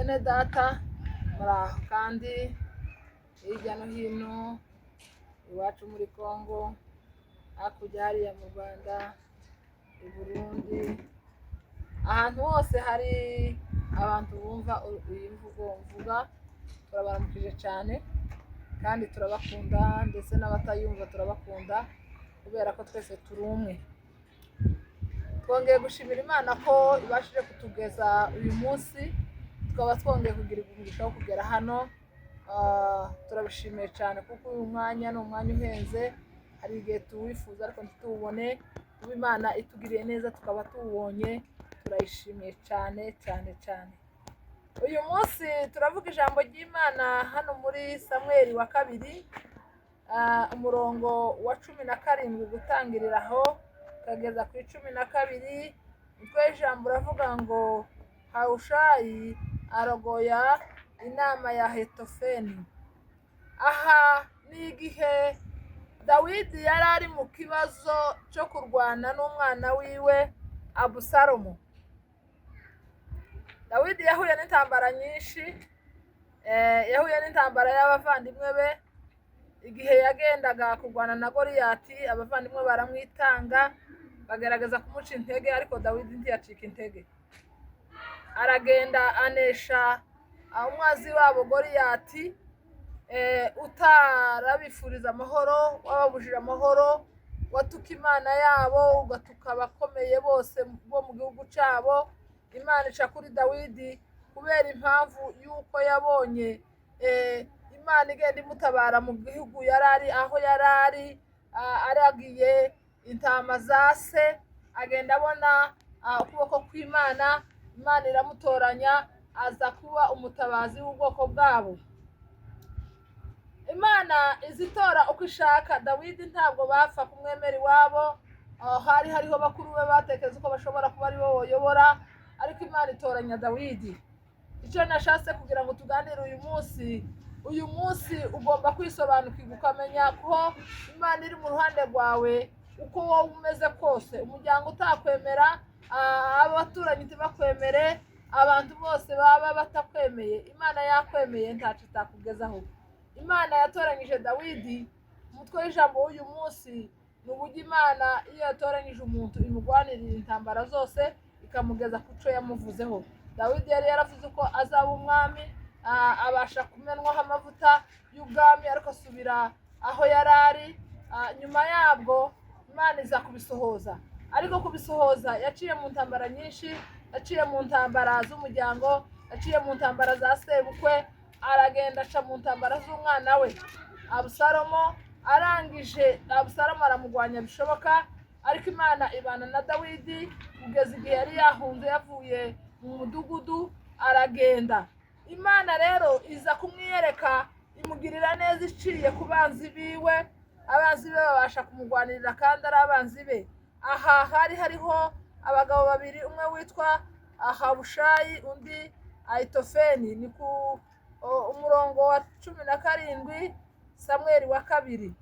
bene data muraho kandi hirya no hino iwacu muri Congo, hakurya hariya mu Rwanda, i Burundi, ahantu hose hari abantu bumva iyi mvugo mvuga, turabaramukije cyane kandi turabakunda, ndetse n'abatayumva turabakunda kubera ko twese turi umwe. Twongeye gushimira Imana ko ibashije kutugeza uyu munsi, tukaba twongeye kugira umugisha wo kugera hano. Turabishimiye cyane kuko uyu mwanya ni umwanya uhenze, hari igihe tuwifuza ariko ntituwubone, kuba Imana itugiriye neza tukaba tuwubonye, turayishimiye cyane cyane cyane. Uyu munsi turavuga ijambo ry'Imana hano muri Samweli wa kabiri, umurongo wa 17 gutangirira aho ukageza ku 12. Utwo ijambo uravuga ngo Hawushayi arogoya inama ya Ahitofeli. Aha ni igihe Dawidi yari ari mu kibazo cyo kurwana n'umwana wiwe Abusalomu. Dawidi yahuye n'intambara nyinshi, yahuye n'intambara y'abavandimwe be. Igihe yagendaga kurwana na Goliyati, abavandimwe baramwitanga, bagerageza kumuca intege, ariko Dawidi ntiyacika intege. Aragenda anesha umwazi wabo Goliyati, utarabifuriza amahoro, wababujije amahoro, watuka Imana yabo, ugatuka abakomeye bose bo mu gihugu cyabo. Imana ica kuri Dawidi kubera impamvu y'uko yabonye Imana igenda imutabara mu gihugu yarari, aho yarari aragiye intama za se, agenda abona ukuboko kw'Imana, Imana iramutoranya aza kuba umutabazi w'ubwoko bwabo. Imana izitora uko ishaka. Dawidi ntabwo bapfa kumwemera iwabo, hari hariho bakuru be batekereza uko bashobora kuba ari bo boyobora, ariko Imana itoranya Dawidi. Icyo nashatse kugira ngo tuganire uyu munsi ugomba kwisobanukirwa, ukamenya ko Imana iri mu ruhande rwawe uko wowe umeze kose. Umuryango utakwemera, abaturanyi ntibakwemere, abantu bose baba batakwemeye, Imana yakwemeye ntacyo itakugezaho. Imana yatoranyije Dawidi. Umutwe w'ijambo w'uyu munsi ni uburyo Imana iyo yatoranyije umuntu imugwanirira intambara zose, ikamugeza ku cyo yamuvuzeho. Dawidi yari yaravuze ko azaba umwami, abasha kumenwaho amavuta y'ubwami, ariko asubira aho yari ari. Nyuma yabwo Imana iza kubisohoza, ariko kubisohoza yaciye mu ntambara nyinshi, yaciye mu ntambara z'umuryango, yaciye mu ntambara za sebukwe, aragenda aca mu ntambara z'umwana we Abusalomu. Arangije Abusalomu aramugwanya bishoboka, ariko Imana ibana na Dawidi kugeza igihe yari yahunze yavuye mu mudugudu aragenda. Imana rero iza kumwiyereka, imugirira neza iciye ku banzi biwe. Abanzi be babasha kumugwanirira kandi ari abanzi be. Aha hari hariho abagabo babiri, umwe witwa Hawushayi, undi Ahitofeli. Ni ku umurongo wa 17 Samweli wa kabiri.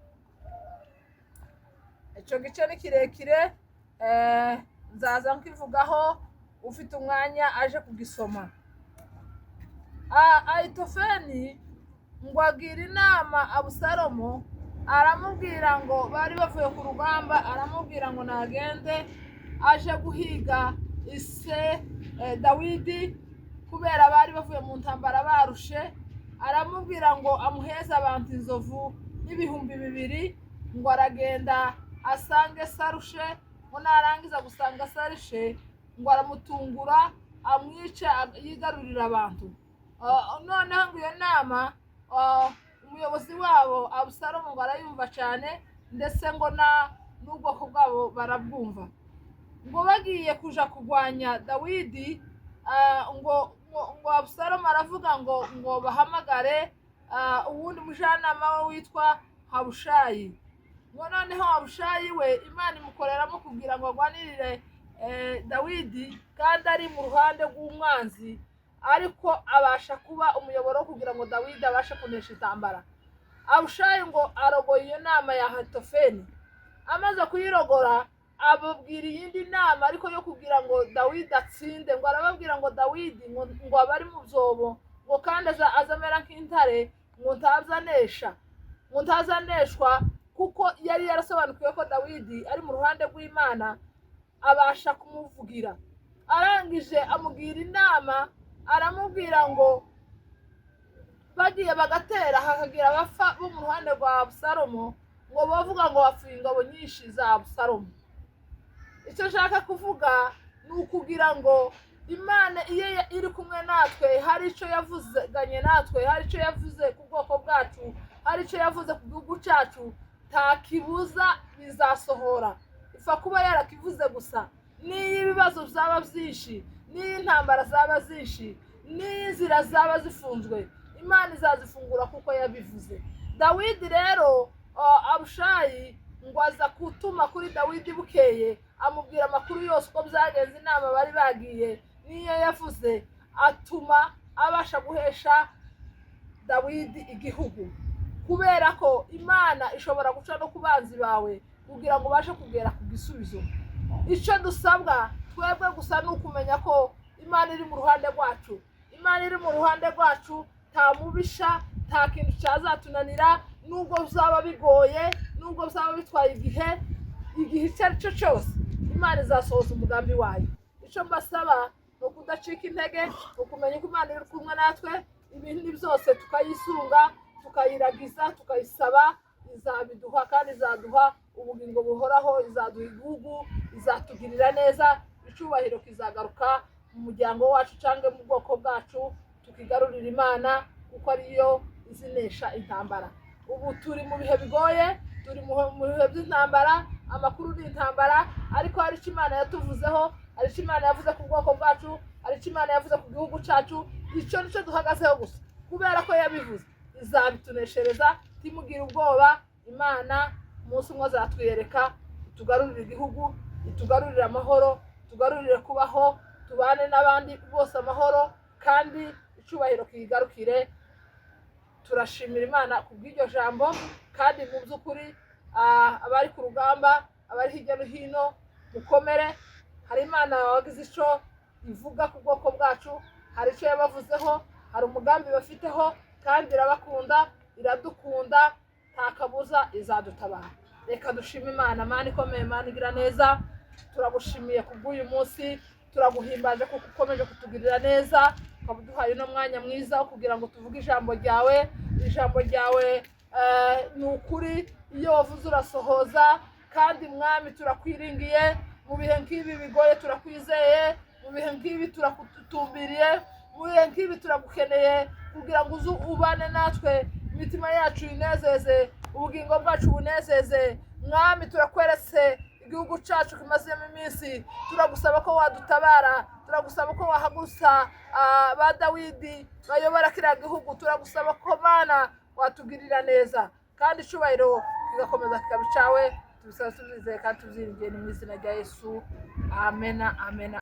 Icyo gice ni kirekire, nzaza nkivugaho ufite umwanya aje kugisoma. Ahitofeli ngo agira inama Abusalomu, aramubwira ngo bari bavuye ku rugamba, aramubwira ngo nagende aje guhiga ise Dawidi kubera bari bavuye mu ntambara barushe. Aramubwira ngo amuheze abantu inzovu n'ibihumbi 2, ngo aragenda asange sarushe, ngo narangiza gusanga sarushe ngo aramutungura amwice, yigarurira abantu. Noneho ngo iyo nama umuyobozi wabo Abusalomu ngo arayumva cyane, ndetse ngo n'ubwoko bwabo barabwumva. Ngo bagiye kuja kurwanya Dawidi, ngo Abusalomu aravuga ngo bahamagare uwundi mujyanama we witwa Hawushayi. Ngo noneho Hawushayi we Imana imukoreramo kugira ngo agwanirire Dawidi, kandi ari mu ruhande rw'umwanzi, ariko abasha kuba umuyoboro kugira ngo Dawidi abashe kunesha intambara. Hawushayi ngo arogoye iyo nama ya Ahitofeli. Amaze kuyirogora, ababwira iyindi nama ariko yo kugira ngo Dawidi atsinde, ngo arababwira ngo Dawidi ngo abari mu byobo ngo kandi azamera nk'intare ngo ntazaneshwa, kuko yari yarasobanukiwe ko Dawidi ari mu ruhande rw'Imana abasha kumuvugira. Arangije amugira inama, aramubwira ngo bagiye bagatera hakagira abapfa bo mu ruhande rwa Abusalomu, ngo bavuga ngo bapfuye ingabo nyinshi za Abusalomu. Icyo nshaka kuvuga ni ukugira ngo Imana iyo iri kumwe natwe hari icyo yavuganye natwe, hari icyo yavuze ku bwoko bwacu, hari icyo yavuze ku gihugu cyacu, nta kibuza bizasohora. Ipfa kuba yarakivuze gusa. N'iyo ibibazo byaba byinshi, n'iyo intambara zaba zinshi, n'iyo inzira zaba zifunzwe, Imana izazifungura kuko yabivuze. Dawidi rero Abushayi ngo aza gutuma kuri Dawidi bukeye, amubwira amakuru yose uko byagenze, inama bari bagiye n'iyo yavuze, atuma abasha guhesha Dawidi igihugu. Kubera ko Imana ishobora guca no ku banzi bawe kugira ngo ubashe kugera ku gisubizo. Icyo dusabwa twebwe gusa ni ukumenya ko Imana iri mu ruhande rwacu. Imana iri mu ruhande rwacu, nta mubisha, nta kintu cyazatunanira, nubwo bizaba bigoye, nubwo bizaba bitwaye igihe icyo ari cyo cyose, Imana izasohoza umugambi wayo. Icyo mbasaba ni ukudacika intege, ukumenya ko Imana iri kumwe natwe, ibindi byose tukayisunga, tukayiragiza, tukayisaba, izabiduha kandi izaduha ubugingo buhoraho, izaduha igihugu, izatugirira neza, icyubahiro kizagaruka mu muryango wacu cyangwa mu bwoko bwacu, tukigarurira Imana kuko ariyo izinesha intambara. Ubu turi mu bihe bigoye, turi mu bihe by'intambara, amakuru ni intambara, ariko hari icyo Imana yatuvuzeho, hari icyo Imana yavuze ku bwoko bwacu, hari icyo Imana yavuze ku gihugu cyacu. Icyo nicyo duhagazeho gusa, kubera ko yabivuze izabituneshereza. Timugire ubwoba, Imana umunsi umwe azatwiyereka, itugarurire igihugu, itugarurire amahoro, tugarurire kubaho, tubane n'abandi bose amahoro, kandi icyubahiro kigarukire. Turashimira Imana ku bw'iryo jambo, kandi mu by'ukuri abari ku rugamba, abari hirya no hino, mukomere. Hari Imana wagize icyo ivuga ku bwoko bwacu, hari icyo yabavuzeho, hari umugambi bafiteho, kandi irabakunda, iradukunda, nta kabuza izadutabara. Reka dushime Imana. Imana ikomeye, Imana igira neza, turagushimiye ku bw'uyu munsi, turaguhimbaje kuko ukomeje kutugirira neza, ukaba uduhaye uno mwanya mwiza wo kugira ngo tuvuge ijambo ryawe. Ijambo ryawe ni ukuri, iyo wavuze urasohoza, kandi Mwami turakwiringiye. Mu bihe nk'ibi bigoye turakwizeye, mu bihe nk'ibi turakutumbiriye, mu bihe nk'ibi turagukeneye kugira ngo uze ubane natwe, imitima yacu inezeze, ubugingo bwacu bunezeze. Mwami turakweretse igihugu cyacu kimazemo iminsi, turagusaba ko wadutabara, turagusaba ko wahagurutsa ba Dawidi bayobora kiriya gihugu, turagusaba ko Mana watugirira neza, kandi icyubahiro kigakomeza kikaba icyawe. Tubisaba tubizeye kandi tubyiringiye mu izina rya Yesu, amena amena.